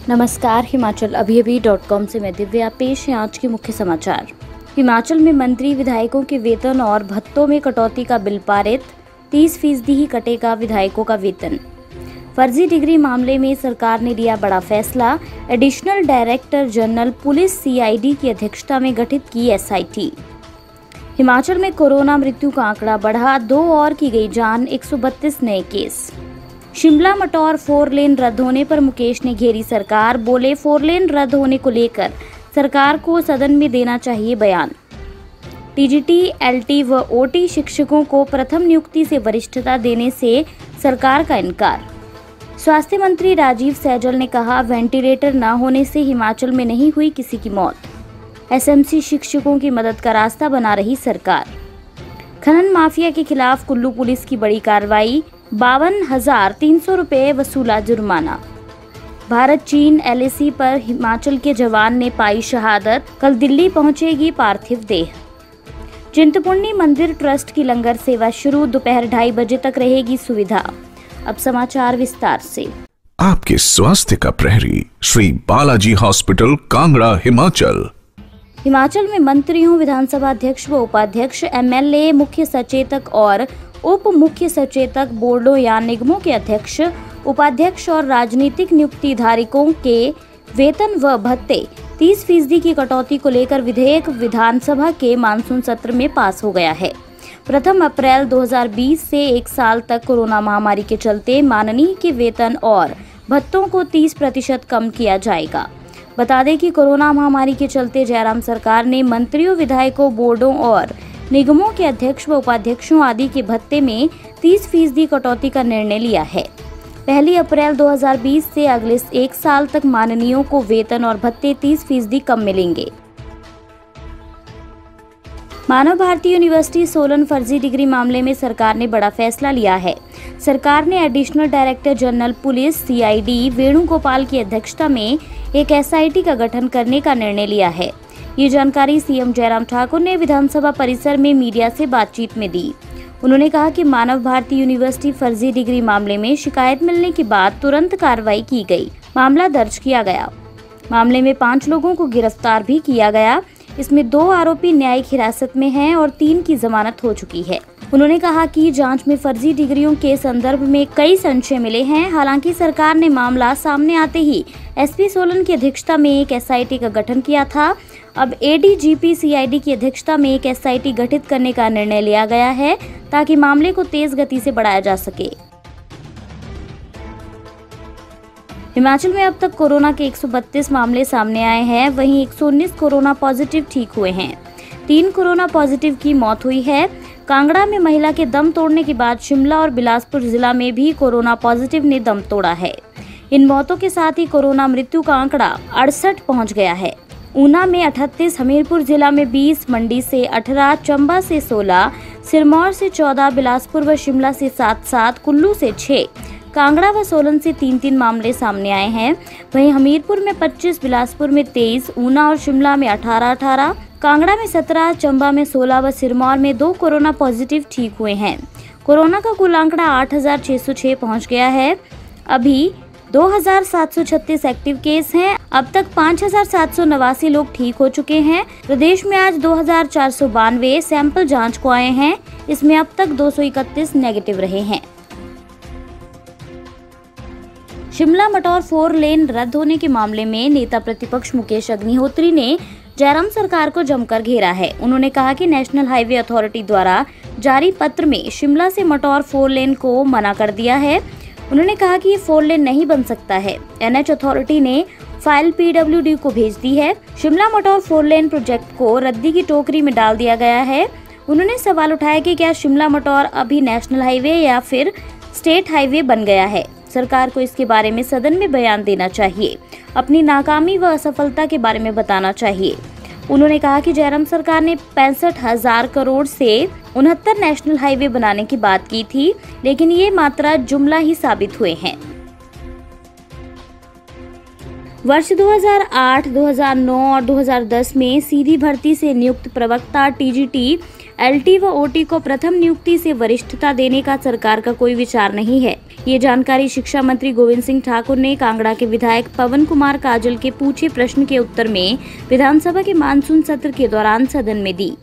नमस्कार, himachalavhi.com से मैं दिव्या। पेश है आज के मुख्य समाचार। हिमाचल में मंत्री विधायकों के वेतन और भत्तों में कटौती का बिल पारित, 30% ही कटेगा विधायकों का वेतन। फर्जी डिग्री मामले में सरकार ने लिया बड़ा फैसला, additional director general police CID की अध्यक्षता में गठित की SIT। हिमाचल में कोरोना मृत्यु का आंकड़ा बढ़ा, 2 और की गई जान, 132 नए केस। शिमला मटौर 4 लेन रद्द होने पर मुकेश ने घेरी सरकार, बोले 4 लेन रद्द होने को लेकर सरकार को सदन में देना चाहिए बयान। TGT, LT व OT शिक्षकों को प्रथम नियुक्ति से वरिष्ठता देने से सरकार का इनकार। स्वास्थ्य मंत्री राजीव सैजल ने कहा, वेंटिलेटर न होने से हिमाचल में नहीं हुई किसी की मौत। SMC शिक्षकों की मदद का रास्ता बना रही सरकार। खनन माफिया के खिलाफ कुल्लू पुलिस की बड़ी कार्रवाई, 52,300 रुपये वसूला जुर्माना। भारत चीन LAC पर हिमाचल के जवान ने पाई शहादत, कल दिल्ली पहुंचेगी पार्थिव देह। चिंतपूर्णी मंदिर ट्रस्ट की लंगर सेवा शुरू, दोपहर 2:30 बजे तक रहेगी सुविधा। अब समाचार विस्तार से। आपके स्वास्थ्य का प्रहरी श्री बालाजी हॉस्पिटल, कांगड़ा, हिमाचल। हिमाचल में मंत्रियों, विधानसभा अध्यक्ष व उपाध्यक्ष, MLA, मुख्य सचेतक और उप मुख्य सचेतक, बोर्डों या निगमों के अध्यक्ष, उपाध्यक्ष और राजनीतिक नियुक्ति धारकों के वेतन व भत्ते 30% की कटौती को लेकर विधेयक विधानसभा के मानसून सत्र में पास हो गया है। प्रथम अप्रैल 2020 से 1 साल तक कोरोना महामारी के चलते माननीय के वेतन और भत्तों को 30% कम किया जाएगा। बता दें कि कोरोना महामारी के चलते जयराम सरकार ने मंत्रियों, विधायकों, बोर्डों और निगमों के अध्यक्ष व उपाध्यक्षों आदि के भत्ते में 30% कटौती का निर्णय लिया है। 1 अप्रैल 2020 से अगले 1 साल तक माननीयों को वेतन और भत्ते 30% कम मिलेंगे। मानव भारती यूनिवर्सिटी सोलन फर्जी डिग्री मामले में सरकार ने बड़ा फैसला लिया है। सरकार ने additional director general police CID Venugopal की अध्यक्षता में एक SIT का गठन करने का निर्णय लिया है। ये जानकारी CM जयराम ठाकुर ने विधानसभा परिसर में मीडिया से बातचीत में दी। उन्होंने कहा कि मानव भारती यूनिवर्सिटी फर्जी डिग्री मामले में शिकायत मिलने के बाद तुरंत कार्रवाई की गई, मामला दर्ज किया गया। मामले में 5 लोगों को गिरफ्तार भी किया गया। इसमें 2 आरोपी न्यायिक हिरासत में हैं और 3 की जमानत हो चुकी है। उन्होंने कहा कि जांच में फर्जी डिग्रियों के संदर्भ में कई संशय मिले हैं। हालांकि सरकार ने मामला सामने आते ही SP सोलन की अध्यक्षता में एक SIT का गठन किया था। अब ADGP CID की अध्यक्षता में एक SIT गठित करने का निर्णय लिया गया है ताकि मामले को तेज गति से बढ़ाया जा सके। हिमाचल में अब तक कोरोना के 132 मामले सामने आए हैं, वहीं 119 कोरोना पॉजिटिव ठीक हुए हैं। 3 कोरोना पॉजिटिव की मौत हुई है। कांगड़ा में महिला के दम तोड़ने के बाद शिमला और बिलासपुर जिला में भी कोरोना पॉजिटिव ने दम तोड़ा है। इन मौतों के साथ ही कोरोना मृत्यु का आंकड़ा 68 पहुंच गया है। ऊना में 38, हमीरपुर जिला में 20, मंडी से 18, चंबा से 16, सिरमौर से 14, बिलासपुर व शिमला से 7-7, कुल्लू से 6, कांगड़ा व सोलन से 3-3 मामले सामने आए हैं। वहीं हमीरपुर में 25, बिलासपुर में 23, ऊना और शिमला में 18-18, कांगड़ा में 17, चंबा में 16 व सिरमौर में 2 कोरोना पॉजिटिव ठीक हुए हैं। कोरोना का कुल आंकड़ा 8,606 पहुंच गया है। अभी 2,736 एक्टिव केस हैं। अब तक 5,789 लोग ठीक हो चुके हैं। प्रदेश में आज 2,492 सैंपल जांच को आए हैं। इसमें अब तक 231 नेगेटिव रहे हैं। शिमला मटौर 4 लेन रद्द होने के मामले में नेता प्रतिपक्ष मुकेश अग्निहोत्री ने जयराम सरकार को जमकर घेरा है। उन्होंने कहा कि नेशनल हाईवे अथॉरिटी द्वारा जारी पत्र में शिमला से मटौर 4 लेन को मना कर दिया है। उन्होंने कहा कि ये 4 लेन नहीं बन सकता है। NH अथॉरिटी ने फाइल PWD को भेज दी है। शिमला मटौर 4 लेन प्रोजेक्ट को रद्दी की टोकरी में डाल दिया गया है। उन्होंने सवाल उठाया कि क्या शिमला मटौर अभी नेशनल हाईवे या फिर स्टेट हाईवे बन गया है। सरकार को इसके बारे में सदन में बयान देना चाहिए, अपनी नाकामी व असफलता के बारे में बताना चाहिए। उन्होंने कहा कि जयराम सरकार ने 65,000 करोड़ से 69 नेशनल हाईवे बनाने की बात की थी, लेकिन ये मात्र जुमला ही साबित हुए हैं। वर्ष 2008, 2009 और 2010 में सीधी भर्ती से नियुक्त प्रवक्ता TGT, LT व OT को प्रथम नियुक्ति से वरिष्ठता देने का सरकार का कोई विचार नहीं है। ये जानकारी शिक्षा मंत्री गोविंद सिंह ठाकुर ने कांगड़ा के विधायक पवन कुमार काजल के पूछे प्रश्न के उत्तर में विधानसभा के मानसून सत्र के दौरान सदन में दी।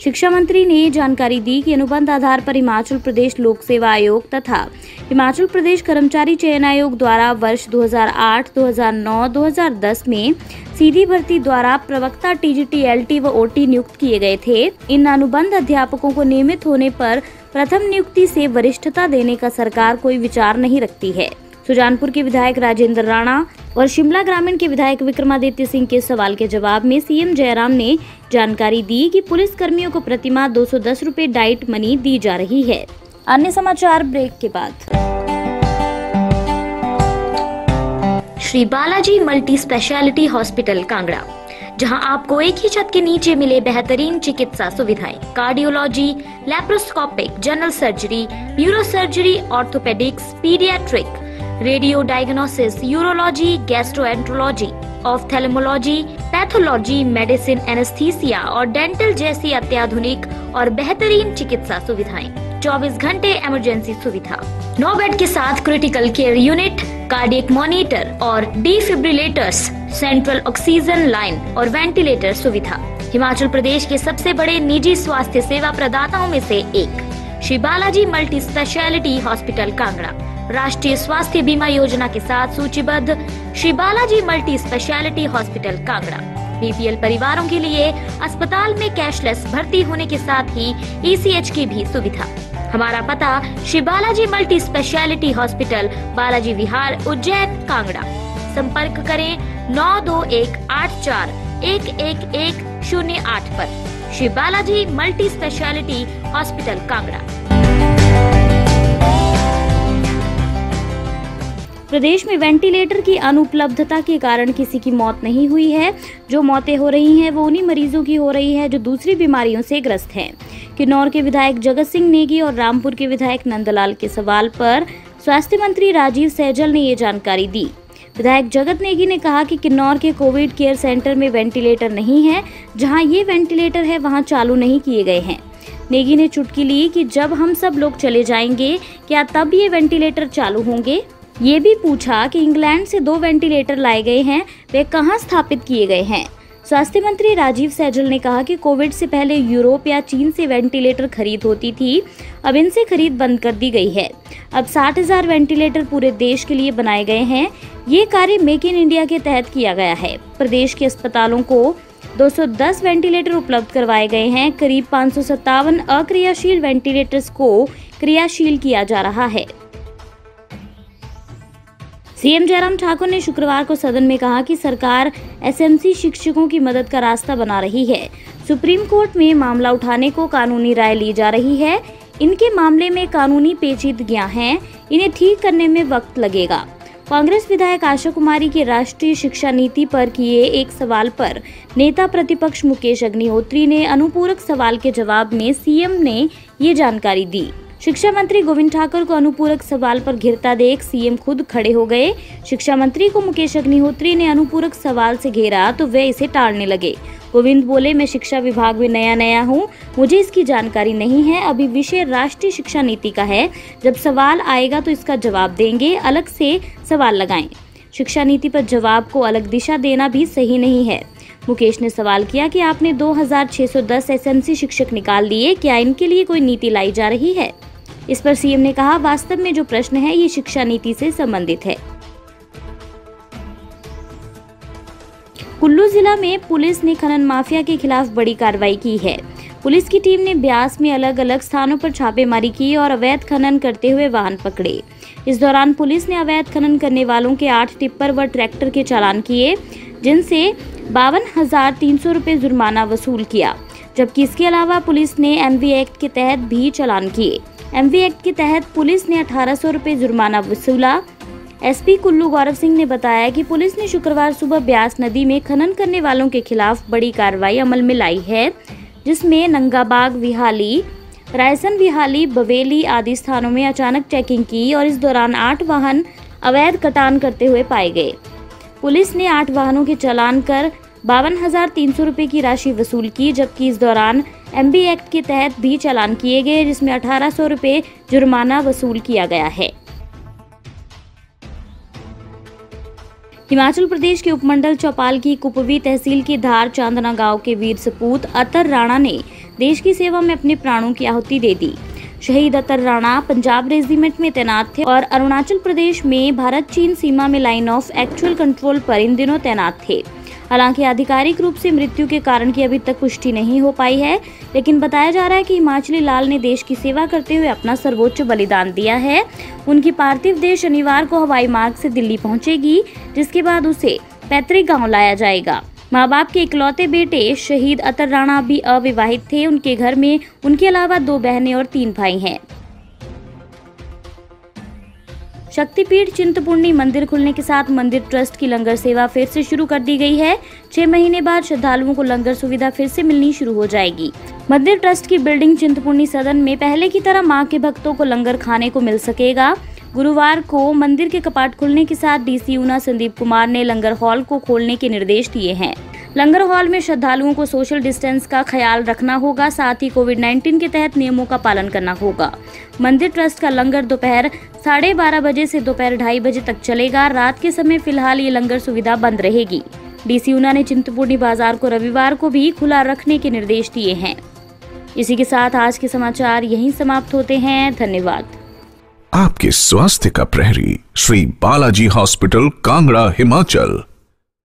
शिक्षा मंत्री ने जानकारी दी कि अनुबंध आधार पर हिमाचल प्रदेश लोक सेवा आयोग तथा हिमाचल प्रदेश कर्मचारी चयन आयोग द्वारा वर्ष 2008, 2009, 2010 में सीधी भर्ती द्वारा प्रवक्ता टीजीटी, एलटी व ओटी नियुक्त किए गए थे। इन अनुबंध अध्यापकों को नियमित होने पर प्रथम नियुक्ति से वरिष्ठता देने का सरकार कोई विचार नहीं रखती है। सुजानपुर के विधायक राजेंद्र राणा और शिमला ग्रामीण के विधायक विक्रमादित्य सिंह के सवाल के जवाब में सीएम जयराम ने जानकारी दी कि पुलिस कर्मियों को प्रतिमाह 210 रुपए डाइट मनी दी जा रही है। अन्य समाचार ब्रेक के बाद। Shri Balaji multi speciality hospital Kangra, जहां आपको एक ही छत के नीचे मिले बेहतरीन चिकित्सा सुविधाएं, cardiology, laparoscopic, general surgery, neuro surgery, orthopaedics, paediatric, radio diagnosis, urology, gastroenterology, ophthalmology, pathology, medicine, anaesthesia और डेंटल जैसी अत्याधुनिक और बेहतरीन चिकित्सा सुविधाएं, 24 घंटे इमरजेंसी सुविधा, 9 बेड के साथ critical care unit, cardiac monitor और डिफिब्रिलेटर्स, सेंट्रल ऑक्सीजन लाइन और वेंटिलेटर सुविधा। हिमाचल प्रदेश के सबसे बड़े निजी स्वास्थ्य सेवा प्रदाताओं में से एक Shri Balaji multi speciality hospital Kangra राष्ट्रीय स्वास्थ्य बीमा योजना के साथ सूचीबद्ध Shri Balaji multi speciality hospital Kangra BPL परिवारों के लिए अस्पताल में कैशलेस भर्ती होने के साथ ही ईसीएच की भी सुविधा। हमारा पता Shri Balaji multi speciality hospital, Balaji Vihar, Ujjain, Kangra. संपर्क करें 9218411108 पर। Shri Balaji multi speciality hospital Kangra. प्रदेश में वेंटिलेटर की अनुपलब्धता के कारण किसी की मौत नहीं हुई है। जो मौतें हो रही हैं वो उन्हीं मरीजों की हो रही है जो दूसरी बीमारियों से ग्रस्त हैं। किन्नौर के विधायक जगत सिंह नेगी और रामपुर के विधायक नंदलाल के सवाल पर स्वास्थ्य मंत्री राजीव सैजल ने ये जानकारी दी। विधायक जगत नेगी ने कहा कि किन्नौर के कोविड केयर सेंटर में वेंटिलेटर नहीं है। जहां ये वेंटिलेटर है वहां चालू नहीं किए गए हैं। नेगी ने चुटकी ली कि जब हम सब लोग चले जाएंगे क्या तब ये वेंटिलेटर चालू होंगे। ये भी पूछा कि इंग्लैंड से 2 वेंटिलेटर लाए गए हैं, वे कहां स्थापित किए गए हैं। स्वास्थ्य मंत्री राजीव सैजल ने कहा कि कोविड से पहले यूरोप या चीन से वेंटिलेटर खरीद होती थी, अब इनसे खरीद बंद कर दी गई है। अब 60,000 वेंटिलेटर पूरे देश के लिए बनाए गए हैं। ये कार्य मेक इन इंडिया के तहत किया गया है। प्रदेश के अस्पतालों को 210 वेंटिलेटर उपलब्ध करवाए गए हैं। करीब 557 अक्रियाशील वेंटिलेटर्स को क्रियाशील किया जा रहा है। सीएम जयराम ठाकुर ने शुक्रवार को सदन में कहा कि सरकार एसएमसी शिक्षकों की मदद का रास्ता बना रही है। सुप्रीम कोर्ट में मामला उठाने को कानूनी राय ली जा रही है। इनके मामले में कानूनी पेचीदगियां हैं, इन्हें ठीक करने में वक्त लगेगा। कांग्रेस विधायक आशा कुमारी के राष्ट्रीय शिक्षा नीति पर किए एक सवाल पर नेता प्रतिपक्ष मुकेश अग्निहोत्री ने अनुपूरक सवाल के जवाब में सीएम ने ये जानकारी दी। शिक्षा मंत्री गोविंद ठाकुर को अनुपूरक सवाल पर घिरता देख सीएम खुद खड़े हो गए। शिक्षा मंत्री को मुकेश अग्निहोत्री ने अनुपूरक सवाल से घेरा तो वे इसे टालने लगे। गोविंद बोले, मैं शिक्षा विभाग में नया हूँ, मुझे इसकी जानकारी नहीं है। अभी विषय राष्ट्रीय शिक्षा नीति का है, जब सवाल आएगा तो इसका जवाब देंगे, अलग से सवाल लगाएं। शिक्षा नीति पर जवाब को अलग दिशा देना भी सही नहीं है। मुकेश ने सवाल किया कि आपने 2610 एसएमसी शिक्षक निकाल दिए, क्या इनके लिए कोई नीति लाई जा रही है। इस पर सीएम ने कहा, वास्तव में जो प्रश्न है ये शिक्षा नीति से संबंधित है। कुल्लू जिला में पुलिस ने खनन माफिया के खिलाफ बड़ी कार्रवाई की है। पुलिस की टीम ने ब्यास में अलग अलग स्थानों पर छापेमारी की और अवैध खनन करते हुए वाहन पकड़े। इस दौरान पुलिस ने अवैध खनन करने वालों के 8 टिप्पर व ट्रैक्टर के चालान किए, जिनसे 52,300 रुपए जुर्माना वसूल किया। जबकि इसके अलावा पुलिस ने एमवी एक्ट के तहत भी चालान किए। एमवी एक्ट के तहत पुलिस ने 1800 रुपए जुर्माना वसूला। एसपी कुल्लू गौरव सिंह ने बताया कि पुलिस ने शुक्रवार सुबह ब्यास नदी में खनन करने वालों के खिलाफ बड़ी कार्रवाई अमल में लाई है, जिसमें नंगाबाग, विहाली, रायसन विहाली, बवेली आदि स्थानों में अचानक चेकिंग की और इस दौरान 8 वाहन अवैध कटान करते हुए पाए गए। पुलिस ने 8 वाहनों के चालान कर 52,300 रुपए की राशि वसूल की, जबकि इस दौरान एमबी एक्ट के तहत भी चालान किए गए, जिसमें 1800 रुपए जुर्माना वसूल किया गया है। हिमाचल प्रदेश के उपमंडल चौपाल की कुपवी तहसील की धार चांदना गांव के वीर सपूत अतर राणा ने देश की सेवा में अपने प्राणों की आहुति दे दी। शहीद अतर राणा पंजाब रेजिमेंट में तैनात थे और अरुणाचल प्रदेश में भारत चीन सीमा में लाइन ऑफ एक्चुअल कंट्रोल पर इन दिनों तैनात थे। हालांकि आधिकारिक रूप से मृत्यु के कारण की अभी तक पुष्टि नहीं हो पाई है, लेकिन बताया जा रहा है कि हिमाचली लाल ने देश की सेवा करते हुए अपना सर्वोच्च बलिदान दिया है। उनकी पार्थिव देह शनिवार को हवाई मार्ग से दिल्ली पहुंचेगी, जिसके बाद उसे पैतृक गांव लाया जाएगा। माँ बाप के इकलौते बेटे शहीद अतर राणा भी अविवाहित थे। उनके घर में उनके अलावा 2 बहनें और 3 भाई हैं। शक्तिपीठ चिंतपूर्णी मंदिर खुलने के साथ मंदिर ट्रस्ट की लंगर सेवा फिर से शुरू कर दी गई है। 6 महीने बाद श्रद्धालुओं को लंगर सुविधा फिर से मिलनी शुरू हो जाएगी। मंदिर ट्रस्ट की बिल्डिंग चिंतपूर्णी सदन में पहले की तरह मां के भक्तों को लंगर खाने को मिल सकेगा। गुरुवार को मंदिर के कपाट खुलने के साथ डीसी ऊना संदीप कुमार ने लंगर हॉल को खोलने के निर्देश दिए हैं। लंगर हॉल में श्रद्धालुओं को सोशल डिस्टेंस का ख्याल रखना होगा, साथ ही कोविड-19 के तहत नियमों का पालन करना होगा। मंदिर ट्रस्ट का लंगर दोपहर 12:30 बजे से दोपहर 2:30 बजे तक चलेगा। रात के समय फिलहाल ये लंगर सुविधा बंद रहेगी। डीसी ऊना ने चिंतपूर्णी बाजार को रविवार को भी खुला रखने के निर्देश दिए हैं। इसी के साथ आज के समाचार यहीं समाप्त होते हैं। धन्यवाद। आपके स्वास्थ्य का प्रहरी श्री बालाजी हॉस्पिटल, कांगड़ा, हिमाचल।